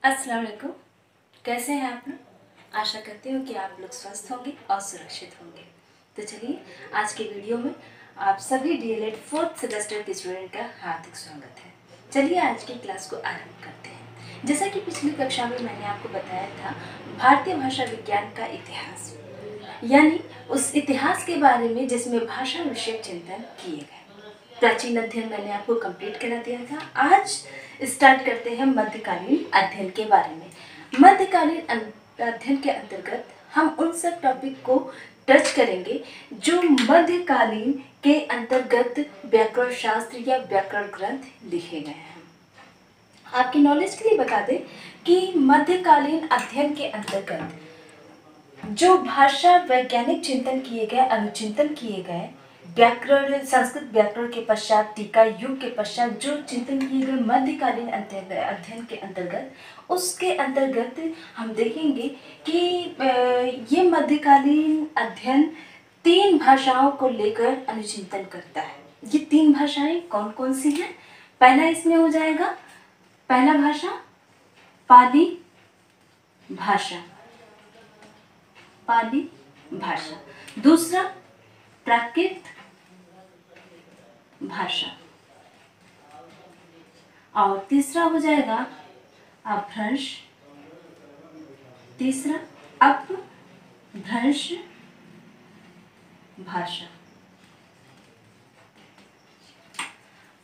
अस्सलाम वालेकुम। कैसे हैं आप लोग? आशा करती हूँ कि आप लोग स्वस्थ होंगे और सुरक्षित होंगे। तो चलिए आज के वीडियो में आप सभी डीएलएड 4th सेमेस्टर के स्टूडेंट का हार्दिक स्वागत है। चलिए आज की क्लास को आरंभ करते हैं। जैसा कि पिछली कक्षा में मैंने आपको बताया था, भारतीय भाषा विज्ञान का इतिहास, यानी उस इतिहास के बारे में जिसमें भाषा विषयक चिंतन किए गए। प्राचीन अध्ययन मैंने आपको कंप्लीट करा दिया था। आज स्टार्ट करते हैं मध्यकालीन अध्ययन के बारे में। मध्यकालीन अध्ययन के अंतर्गत हम उन सब टॉपिक को टच करेंगे जो मध्यकालीन के अंतर्गत व्याकरण शास्त्र या व्याकरण ग्रंथ लिखे गए हैं। आपकी नॉलेज के लिए बता दें कि मध्यकालीन अध्ययन के अंतर्गत जो भाषा वैज्ञानिक चिंतन किए गए, अनुचिंतन किए गए, व्याकरण, संस्कृत व्याकरण के पश्चात टीका युग के पश्चात जो चिंतन किए गए मध्यकालीन अध्ययन के अंतर्गत, उसके अंतर्गत हम देखेंगे कि ये मध्यकालीन अध्ययन 3 भाषाओं को लेकर अनुचिंतन करता है। ये 3 भाषाएं कौन कौन सी हैं? पहला इसमें हो जाएगा, पहला भाषा पाली भाषा, पाली भाषा। दूसरा प्राकृत भाषा, और तीसरा हो जाएगा अपभ्रंश, तीसरा अपभ्रंश भाषा।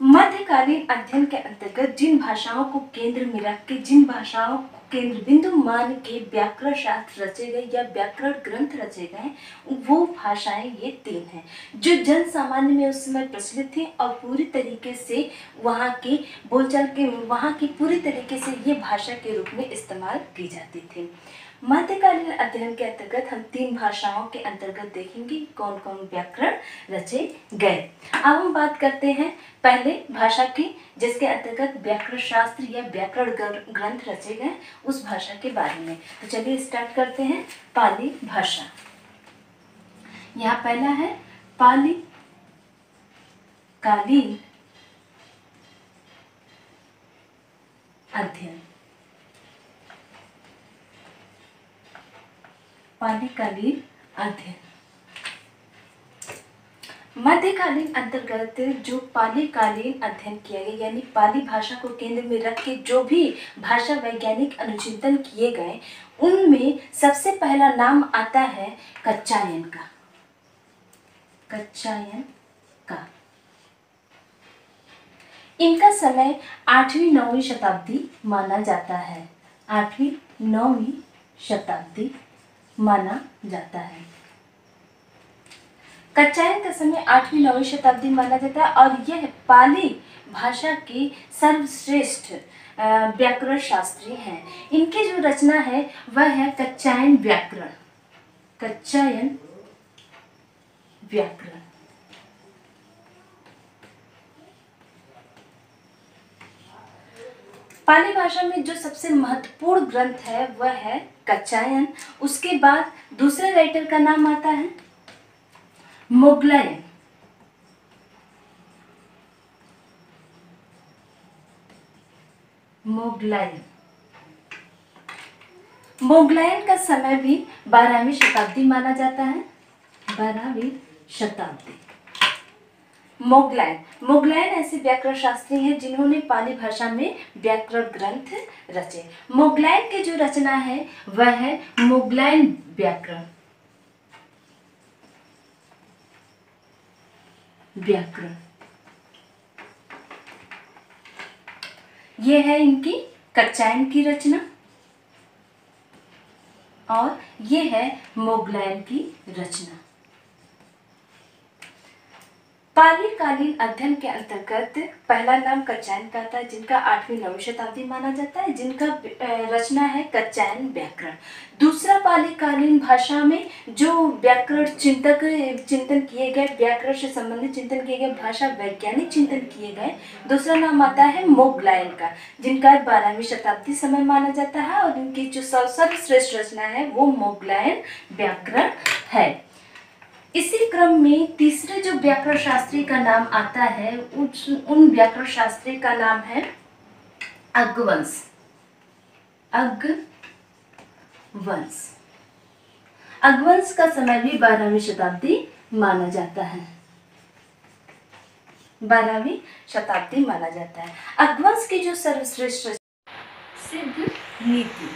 मध्यकालीन अध्ययन के अंतर्गत जिन भाषाओं को केंद्र में रख के, जिन भाषाओं को केंद्र बिंदु मान के व्याकरण शास्त्र रचे गए या व्याकरण ग्रंथ रचे गए, वो भाषाएं ये 3 हैं जो जन सामान्य में उस समय प्रचलित थी और पूरी तरीके से वहाँ के बोलचाल के, वहाँ की पूरी तरीके से ये भाषा के रूप में इस्तेमाल की जाती थी। मध्यकालीन अध्ययन के अंतर्गत हम 3 भाषाओं के अंतर्गत देखेंगे कौन कौन व्याकरण रचे गए। अब हम बात करते हैं पहले भाषा की, जिसके अंतर्गत व्याकरण शास्त्र या व्याकरण ग्रंथ रचे गए, उस भाषा के बारे में। तो चलिए स्टार्ट करते हैं। पाली भाषा, यहाँ पहला है पाली कालीन अध्ययन। पालीकालीन अध्ययन मध्यकालीन अंतर्गत जो पालीकालीन अध्ययन किया गया, यानी पाली भाषा को केंद्र में रख के जो भी भाषा वैज्ञानिक अनुचिंतन किए गए, उनमें सबसे पहला नाम आता है कच्चायन का। कच्चायन का इनका समय 8वीं-9वीं शताब्दी माना जाता है। 8वीं-9वीं शताब्दी माना जाता है। कच्चायन का समय 8वीं-9वीं शताब्दी माना जाता है और यह पाली भाषा के सर्वश्रेष्ठ व्याकरण शास्त्री हैं। इनकी जो रचना है वह है कच्चायन व्याकरण। कच्चायन व्याकरण पाली भाषा में जो सबसे महत्वपूर्ण ग्रंथ है वह है कच्चायन। उसके बाद दूसरे राइटर का नाम आता है मोगलायन। मोगलायन मोगलायन का समय भी 12वीं शताब्दी माना जाता है। 12वीं शताब्दी। मोगलायन ऐसे व्याकरण शास्त्री हैं जिन्होंने पाली भाषा में व्याकरण ग्रंथ रचे। मोगलायन की जो रचना है वह है मोगलायन व्याकरण। व्याकरण ये है इनकी कच्चायन की रचना और ये है मोगलायन की रचना। पालीकालीन अध्ययन के अंतर्गत पहला नाम कच्चायन का आता है, जिनका 8वीं-9वीं शताब्दी माना जाता है, जिनका रचना है कच्चायन व्याकरण। दूसरा पालीकालीन भाषा में जो व्याकरण चिंतन किए गए, व्याकरण से संबंधित चिंतन किए गए, भाषा वैज्ञानिक चिंतन किए गए, दूसरा नाम आता है मोगलायन का, जिनका 12वीं शताब्दी समय माना जाता है और इनकी जो सर्वश्रेष्ठ रचना है वो मोगलायन व्याकरण है। इसी क्रम में तीसरे जो व्याकरण शास्त्री का नाम आता है, उन व्याकरण शास्त्री का नाम है अग्गवंश। अगवंश। अगवंश का समय भी 12वीं शताब्दी माना जाता है। 12वीं शताब्दी माना जाता है। अगवंश की जो सर्वश्रेष्ठ सिद्ध नीति,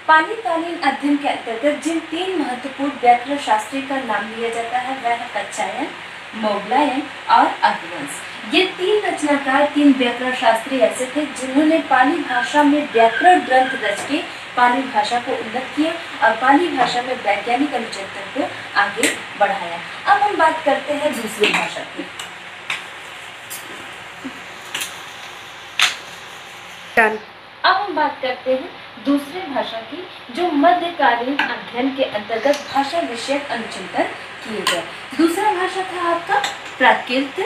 पालीकालीन अध्ययन के अंतर्गत जिन 3 महत्वपूर्ण व्याकरण शास्त्री का नाम लिया जाता है वह है कच्छायन, मोगलायन और अगवंश। ये 3 रचनाकार, 3 व्याकरण शास्त्री ऐसे थे जिन्होंने पाली भाषा में व्याकरण ग्रंथ रच के पाली भाषा को उन्नत किया और पाली भाषा में वैज्ञानिक अनुचिंतन को आगे बढ़ाया। अब हम बात करते हैं दूसरी भाषा की। अब हम बात करते हैं दूसरी भाषा की, जो मध्यकालीन अध्ययन के अंतर्गत भाषा विषयक अनुचिंतन किए गए। दूसरा भाषा था आपका प्राकृत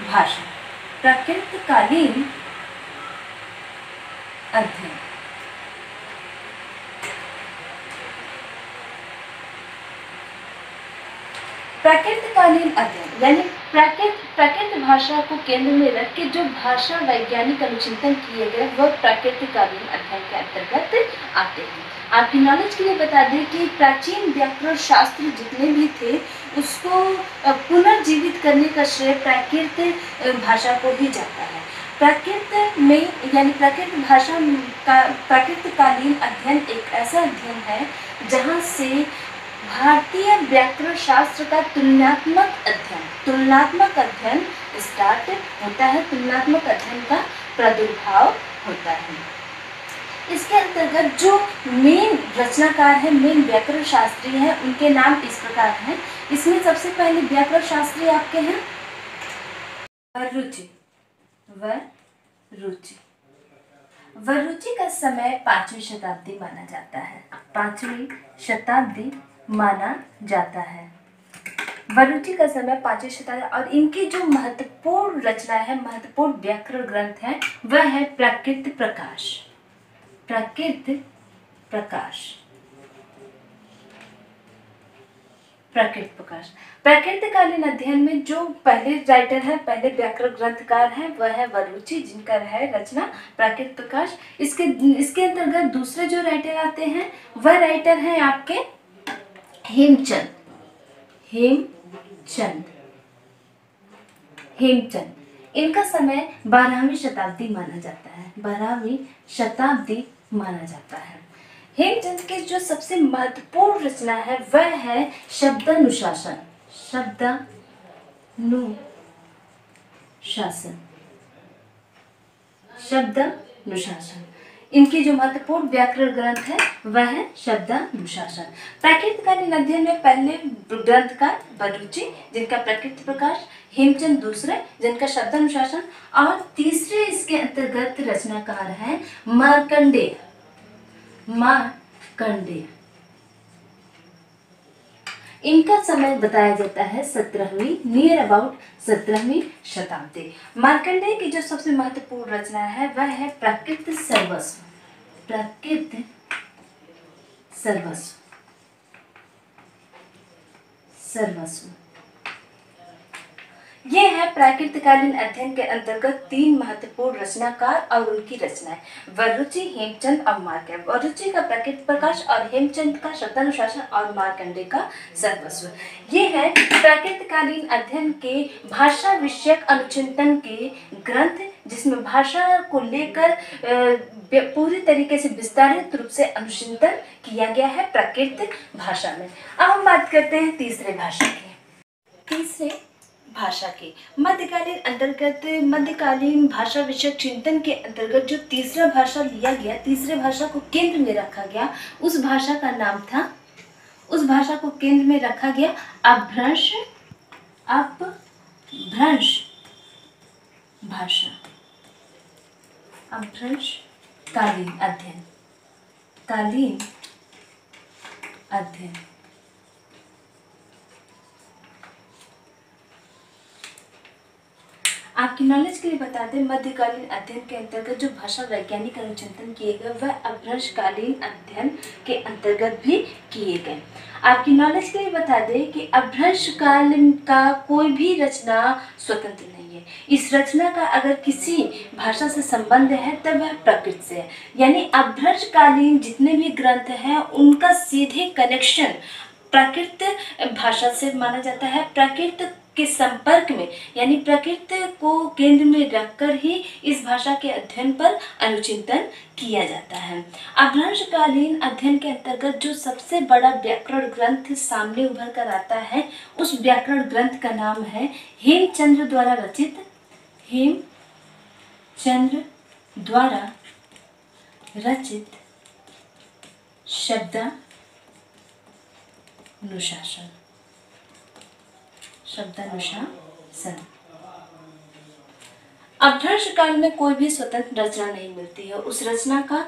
भाषा, प्राकृतकालीन अध्ययन। प्राकृतकालीन अध्ययन यानी प्राकृत भाषा को केंद्र में रख के जो भाषा वैज्ञानिक अनुचिंतन किए गए वह प्राकृतकालीन अध्ययन के अंतर्गत आते हैं। आपकी नॉलेज के लिए बता दें कि प्राचीन व्याकरण शास्त्र जितने भी थे उसको पुनर्जीवित करने का श्रेय प्राकृत भाषा को ही जाता है। प्राकृत में यानी प्राकृत भाषा का प्राकृतकालीन अध्ययन एक ऐसा अध्ययन है जहाँ से भारतीय व्याकरण शास्त्र का तुलनात्मक अध्ययन स्टार्ट होता है, तुलनात्मक अध्ययन का प्रादुर्भाव होता है। इसके अंतर्गत जो मेन रचनाकार है, मेन व्याकरण शास्त्री हैं, उनके नाम इस प्रकार हैं। इसमें सबसे पहले व्याकरण शास्त्री आपके हैं वरुचि का समय 5वीं शताब्दी माना जाता है। 5वीं शताब्दी माना जाता है। वरुचि का समय 5वीं शताब्दी और इनकी जो महत्वपूर्ण रचना है, महत्वपूर्ण व्याकरण ग्रंथ है वह है प्राकृत प्रकाश। प्राकृतकालीन अध्ययन में जो पहले राइटर है, पहले व्याकरण ग्रंथकार है वह है वरुचि, जिनका है रचना प्राकृत प्रकाश। इसके अंतर्गत दूसरे जो राइटर आते हैं वह राइटर हैं आपके हेमचंद। इनका समय 12वीं शताब्दी माना जाता है। 12वीं शताब्दी माना जाता है। हेमचंद की जो सबसे महत्वपूर्ण रचना है वह है शब्दानुशासन। इनकी जो महत्वपूर्ण व्याकरण ग्रंथ है वह है शब्दानुशासन। प्राकृतकालीन अध्ययन में पहले ग्रंथकार वरुचि, जिनका प्राकृत प्रकाश, हेमचंद दूसरे, जिनका शब्दानुशासन, और तीसरे इसके अंतर्गत रचनाकार है मार्कंडेय। इनका समय बताया जाता है 17वीं शताब्दी। मार्कंडेय की जो सबसे महत्वपूर्ण रचना है वह है प्राकृत सर्वस्व। ये है प्राकृतकालीन अध्ययन के अंतर्गत 3 महत्वपूर्ण रचनाकार और उनकी रचनाएं, वरुचि, हेमचंद और मार्कंडेय। वरुचि का प्राकृत प्रकाश और हेमचंद का शब्दानुशासन और मार्कंडेय का सर्वस्व। ये है प्राकृतकालीन अध्ययन के भाषा विषयक अनुचिंतन के ग्रंथ, जिसमें भाषा को लेकर पूरी तरीके से विस्तारित रूप से अनुचिंतन किया गया है प्राकृत भाषा में। अब हम बात करते हैं तीसरे भाषा के मध्यकालीन भाषा विषयक चिंतन के अंतर्गत जो तीसरा भाषा लिया गया, तीसरे भाषा को केंद्र में रखा गया, उस भाषा का नाम था, उस भाषा को केंद्र में रखा गया अपभ्रंश भाषा। अपभ्रंशकालीन अध्ययन। आपकी नॉलेज के लिए बता दें, मध्यकालीन अध्ययन के अंतर्गत जो भाषा वैज्ञानिक अनुचिंतन किए गए वह अपभ्रंशकालीन अध्ययन के अंतर्गत भी किए गए। आपकी नॉलेज के लिए बता दें कि अपभ्रंश काल का कोई भी रचना स्वतंत्र नहीं है। इस रचना का अगर किसी भाषा से संबंध है तब वह प्राकृत से है। यानी अपभ्रंश कालीन जितने भी ग्रंथ हैं उनका सीधे कनेक्शन प्राकृत भाषा से माना जाता है। प्राकृत के संपर्क में यानी प्राकृत को केंद्र में रखकर ही इस भाषा के अध्ययन पर अनुचिंतन किया जाता है। अपभ्रंशकालीन अध्ययन के अंतर्गत जो सबसे बड़ा व्याकरण ग्रंथ सामने उभर कर आता है उस व्याकरण ग्रंथ का नाम है हेमचंद्र द्वारा रचित शब्दानुशासन। अपभ्रंश काल में कोई भी स्वतंत्र रचना नहीं मिलती है। उस रचना का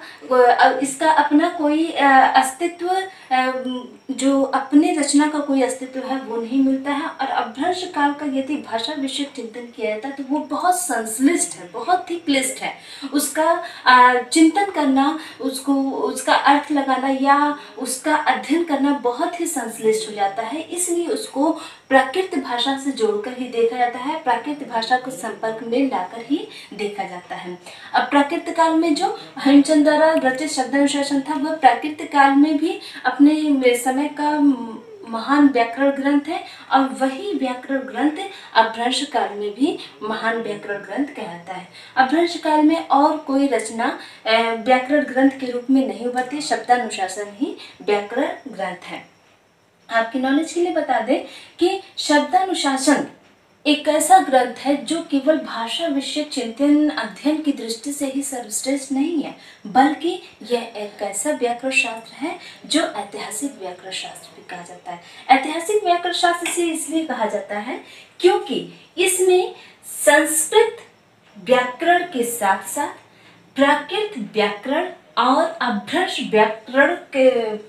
इसका अपना कोई अस्तित्व, जो अपने रचना का कोई अस्तित्व है वो नहीं मिलता है। और अपभ्रंश काल का यदि भाषा विषयक चिंतन किया जाता है तो वो बहुत संश्लिष्ट है, बहुत ही क्लिष्ट है। उसका चिंतन करना, उसका अर्थ लगाना या उसका अध्ययन करना बहुत ही संश्लिष्ट हो जाता है। इसलिए उसको प्राकृत भाषा से जोड़कर ही देखा जाता है, प्राकृत भाषा को संपर्क में लाकर ही देखा जाता है। अब प्राकृत काल में जो हेमचंद्र द्वारा रचित शब्दानुशासन था वह प्राकृत काल में भी अपने समय का महान व्याकरण ग्रंथ है और वही व्याकरण ग्रंथ अपभ्रंश काल में भी महान व्याकरण ग्रंथ कहलाता है। अपभ्रंश काल में और कोई रचना व्याकरण ग्रंथ के रूप में नहीं उभरती, शब्दानुशासन ही व्याकरण ग्रंथ है। आपकी नॉलेज के लिए बता दें कि शब्दानुशासन एक ऐसा ग्रंथ है जो केवल भाषा विषयक चिंतन अध्ययन की दृष्टि से ही सर्वश्रेष्ठ नहीं है, बल्कि यह एक ऐसा व्याकरण शास्त्र है जो ऐतिहासिक व्याकरण शास्त्र भी कहा जाता है। ऐतिहासिक व्याकरण शास्त्र से इसलिए कहा जाता है क्योंकि इसमें संस्कृत व्याकरण के साथ साथ प्राकृत व्याकरण और अपभ्रंश व्याकरण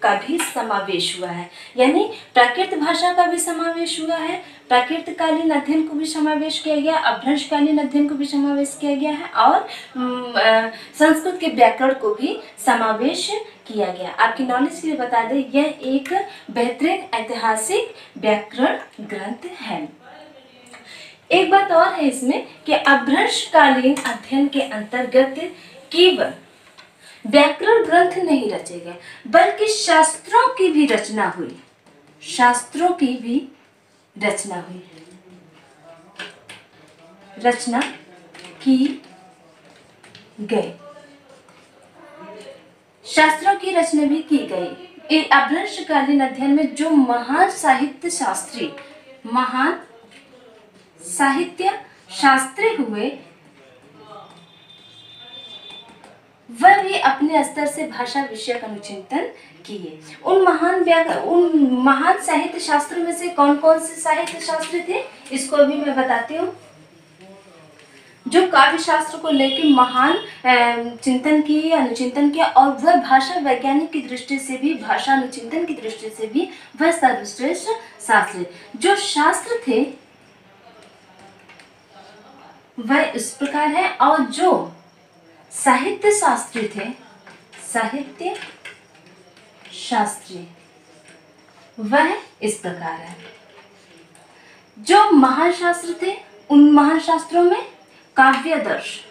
का भी समावेश हुआ है। यानी प्राकृत भाषा का भी समावेश हुआ है, प्राकृतकालीन अध्ययन को भी समावेश किया गया, अपभ्रंशकालीन अध्ययन को भी समावेश किया गया है और संस्कृत के व्याकरण को भी समावेश किया गया। आपकी नॉलेज के लिए बता दें यह एक बेहतरीन ऐतिहासिक व्याकरण ग्रंथ है। एक बात और है इसमें कि अपभ्रंशकालीन अध्ययन के अंतर्गत केवल व्याकरण ग्रंथ नहीं रचे गए बल्कि शास्त्रों की भी रचना हुई, शास्त्रों की भी रचना हुई, रचना की गई, शास्त्रों की रचना भी की गई। अपभ्रंशकालीन अध्ययन में जो महान साहित्य शास्त्री हुए वह भी अपने स्तर से भाषा विषयक अनुचिंतन किए। उन महान साहित्य शास्त्रों में से कौन कौन से साहित्य शास्त्र थे इसको अभी मैं बताती हूँ। जो काव्य शास्त्र को लेकर महान चिंतन किए, अनुचिंतन किया और वह भाषा वैज्ञानिक की दृष्टि से भी, भाषा अनुचिंतन की दृष्टि से भी वह सर्वश्रेष्ठ शास्त्र। जो शास्त्र थे वह इस प्रकार है और जो साहित्य शास्त्री थे, साहित्य शास्त्री वह इस प्रकार है। जो महान शास्त्र थे उन महान शास्त्रों में काव्यदर्श,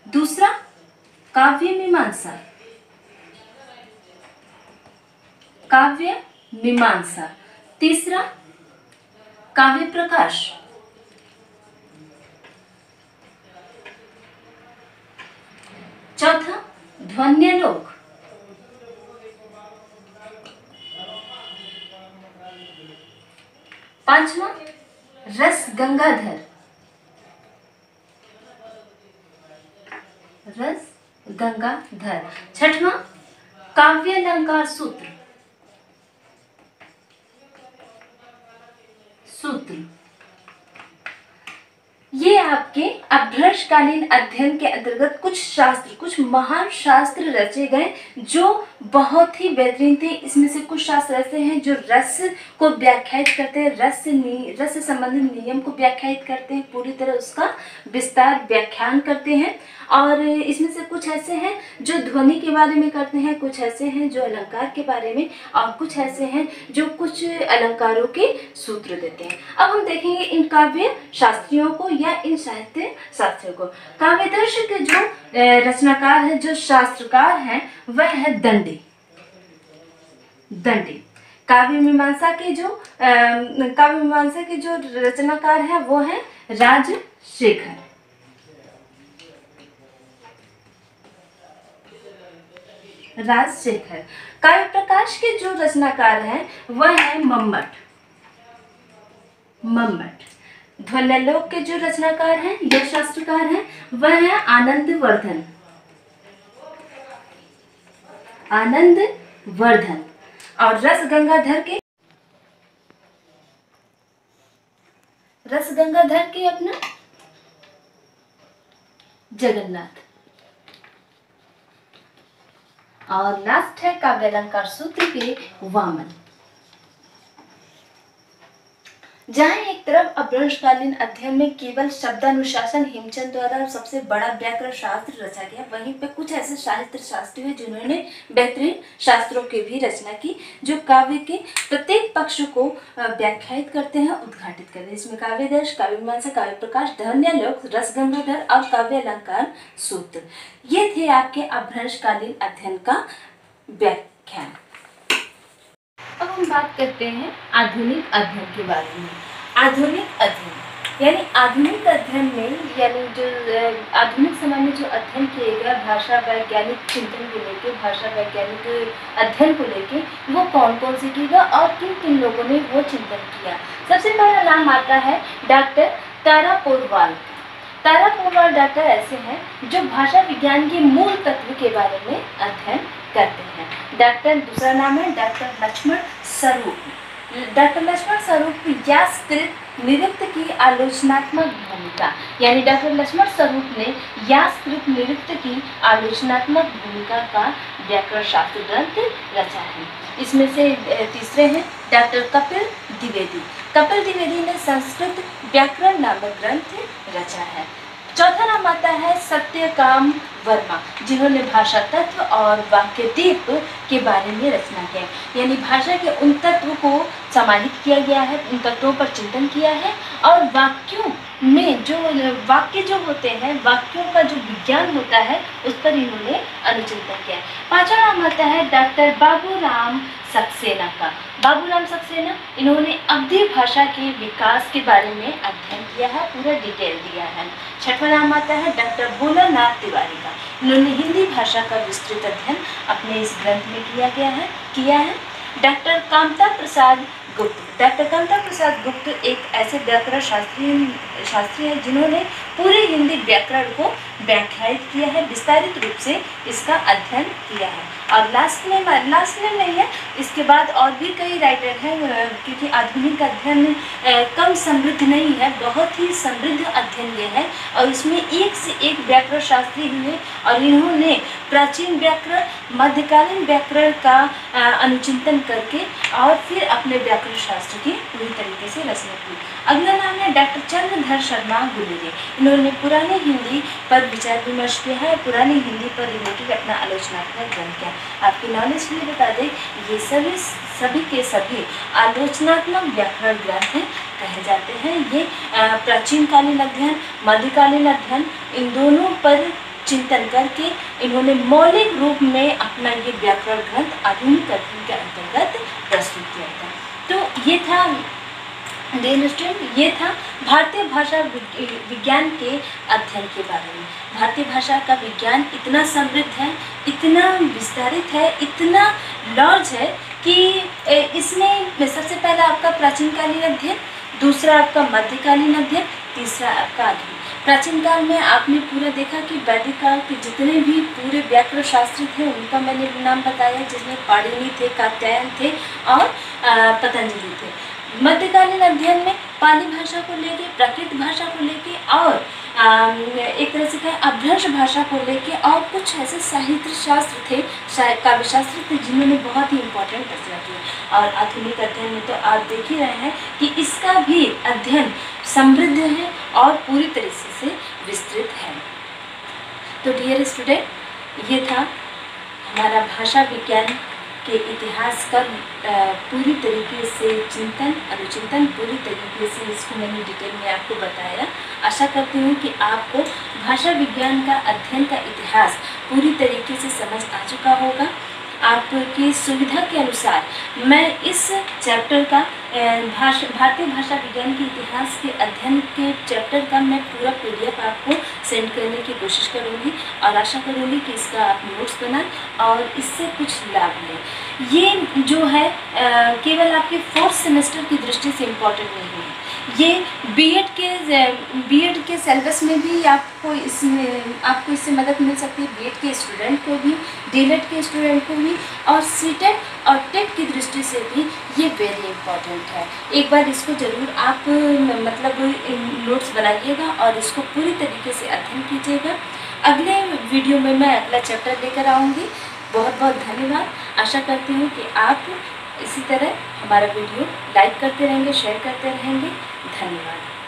दूसरा काव्य मीमांसा, तीसरा काव्य प्रकाश, चौथा ध्वन्यालोक, पांचवा रस गंगाधर, छठवां काव्यालंकार सूत्र, ये आपके अपभ्रंशकालीन अध्ययन के अंतर्गत कुछ महान शास्त्र रचे गए जो बहुत ही बेहतरीन थे। इसमें से कुछ शास्त्र ऐसे हैं जो रस को व्याख्यायित करते हैं, रस से संबंधित नियम को व्याख्यायित करते हैं, पूरी तरह उसका विस्तार व्याख्यान करते हैं। और इसमें से कुछ ऐसे हैं जो ध्वनि के बारे में करते हैं, कुछ ऐसे हैं जो अलंकार के बारे में, और कुछ ऐसे हैं जो कुछ अलंकारों के सूत्र देते हैं। अब हम देखेंगे इन काव्य शास्त्रियों को या इन साहित्य शास्त्रियों को। काव्यदर्श के जो रचनाकार हैं, जो शास्त्रकार हैं, वह है दंडी। काव्य मीमांसा के जो रचनाकार हैं वो है राजशेखर। काव्य प्रकाश के जो रचनाकार हैं वह है मम्मट। ध्वन्यालोक के जो रचनाकार हैं या शास्त्रकार हैं वह है आनंदवर्धन। और रस गंगाधर के अपना जगन्नाथ। और लास्ट है काव्यालंकार सूत्र के वामन। जहाँ एक तरफ अपभ्रंशकालीन अध्ययन में केवल शब्दानुशासन हेमचंद द्वारा सबसे बड़ा व्याकरण शास्त्र रचा गया, वहीं पे कुछ ऐसे साहित्य शास्त्री हैं जिन्होंने बेहतरीन शास्त्रों की भी रचना की, जो काव्य के प्रत्येक पक्ष को व्याख्यायित करते हैं, उद्घाटित करते हैं। इसमें काव्यदर्श, काव्य मीमांसा, काव्य प्रकाश, ध्वन्यालोक, रस गंगाधर और काव्य अलंकार सूत्र, ये थे आपके अपभ्रंशकालीन अध्ययन का व्याख्यान। अब हम बात करते हैं आधुनिक अध्ययन के बारे में। आधुनिक अध्ययन यानी आधुनिक अध्ययन में, यानी जो आधुनिक समय में जो अध्ययन किए गए भाषा वैज्ञानिक चिंतन को लेकर, भाषा वैज्ञानिक अध्ययन को लेकर, वो कौन कौन से किया और किन किन लोगों ने वो चिंतन किया। सबसे पहला नाम आता है डॉक्टर तारा पोरवाल। तारा पोरवाल डॉक्टर ऐसे हैं जो भाषा विज्ञान के मूल तत्व के बारे में अध्ययन करते हैं। दूसरा नाम है डॉक्टर लक्ष्मण स्वरूप। डॉक्टर लक्ष्मण स्वरूप यास्कृत निरुक्त की आलोचनात्मक भूमिका, यानी डॉक्टर लक्ष्मण स्वरूप ने यास्कृत निरुक्त की आलोचनात्मक भूमिका का व्याकरण शास्त्र ग्रंथ रचा है। इसमें से तीसरे हैं डॉक्टर कपिल द्विवेदी ने संस्कृत व्याकरण नामक ग्रंथ रचा है। चौथा नाम आता है सत्यकाम वर्मा, जिन्होंने भाषा तत्व और वाक्यदीप के बारे में रचना किया, यानी भाषा के उन तत्व को समाहित किया गया है, उन तत्वों पर चिंतन किया है, और वाक्यों में जो वाक्य जो होते हैं, वाक्यों का जो विज्ञान होता है, उस पर इन्होंने अनुचिंतन किया है। पांचवा नाम आता है डॉक्टर बाबूराम सक्सेना। इन्होंने अवधी भाषा के विकास के बारे में अध्ययन किया है, पूरा डिटेल दिया है। छठवां नाम आता है डॉक्टर भोलानाथ तिवारी का। इन्होंने हिंदी भाषा का विस्तृत अध्ययन अपने इस ग्रंथ में किया है। डॉक्टर कामता प्रसाद गुप्त एक ऐसे व्याकरण शास्त्री हैं जिन्होंने पूरे हिंदी व्याकरण को व्याख्यायित किया है, विस्तारित रूप से इसका अध्ययन किया है। और लास्ट में नहीं है, इसके बाद और भी कई राइटर हैं, क्योंकि आधुनिक अध्ययन कम समृद्ध नहीं है, बहुत ही समृद्ध अध्ययन ये है, और इसमें एक से एक व्याकरण शास्त्री हुए, और इन्होंने प्राचीन व्याकरण, मध्यकालीन व्याकरण का अनुचिंतन करके और फिर अपने व्याकरण शास्त्र की पूरी तरीके से रचना की। अगला नाम है डॉक्टर चंद्रधर शर्मा गुलेरिया। इन्होंने पुरानी हिंदी पर विचार विमर्श किया है, पुरानी हिंदी पर रिलेटेड अपना आलोचनात्मक ग्रंथ किया। आपकी नॉलेज के लिए बता दें, ये सभी के सभी आलोचनात्मक व्याकरण ग्रंथ कहे जाते हैं। ये प्राचीन कालीन अध्ययन, मध्यकालीन अध्ययन, इन दोनों पर चिंतन करके इन्होंने मौलिक रूप में अपना ये व्याकरण ग्रंथ आधुनिक अध्ययन के अंतर्गत प्रस्तुत किया था। तो ये था ये था भारतीय भाषा विज्ञान के अध्ययन के बारे में। भारतीय भाषा का विज्ञान इतना समृद्ध है, इतना विस्तारित है, इतना लार्ज है कि इसमें सबसे पहला आपका प्राचीनकालीन अध्ययन, दूसरा आपका मध्यकालीन अध्ययन, तीसरा आपका आधुनिक। प्राचीन काल में आपने पूरा देखा कि वैदिक काल के जितने भी पूरे व्याकरण शास्त्री थे उनका मैंने नाम बताया, जिसमें पाणिनि थे, कात्यायन थे और पतंजलि थे। मध्यकालीन अध्ययन में पाली भाषा को लेके, प्राकृत भाषा को लेके और एक तरह से कहें अपभ्रंश भाषा को लेके, और कुछ ऐसे साहित्य शास्त्र थे, काव्य शास्त्र थे, जिन्होंने बहुत ही इम्पोर्टेंट रचना की। और आधुनिक अध्ययन में तो आप देख ही रहे हैं कि इसका भी अध्ययन समृद्ध है और पूरी तरीके से विस्तृत है। तो डियर स्टूडेंट, ये था हमारा भाषा विज्ञान के इतिहास का पूरी तरीके से चिंतन, अनुचिंतन, पूरी तरीके से इसको मैंने डिटेल में आपको बताया। आशा करती हूँ कि आपको भाषा विज्ञान का अध्ययन का इतिहास पूरी तरीके से समझ आ चुका होगा। आपकी सुविधा के अनुसार मैं इस चैप्टर का भारतीय भाषा विज्ञान के इतिहास के अध्ययन के चैप्टर का मैं पूरा PDF आपको सेंड करने की कोशिश करूँगी, और आशा करूँगी कि इसका आप नोट्स बनाएं और इससे कुछ लाभ लें। ये जो है केवल आपके 4th सेमेस्टर की दृष्टि से इम्पॉर्टेंट नहीं है, ये बीएड के सिलेबस में भी आपको इससे मदद मिल सकती है। बीएड के स्टूडेंट को भी, डीएलएड के स्टूडेंट को भी, और सीटेट और टेट की दृष्टि से भी ये वेरी इंपॉर्टेंट है। एक बार इसको ज़रूर आप मतलब नोट्स बनाइएगा और इसको पूरी तरीके से अध्ययन कीजिएगा। अगले वीडियो में मैं अगला चैप्टर लेकर आऊँगी। बहुत बहुत धन्यवाद। आशा करती हूँ कि आप इसी तरह हमारा वीडियो लाइक करते रहेंगे, शेयर करते रहेंगे। धन्यवाद।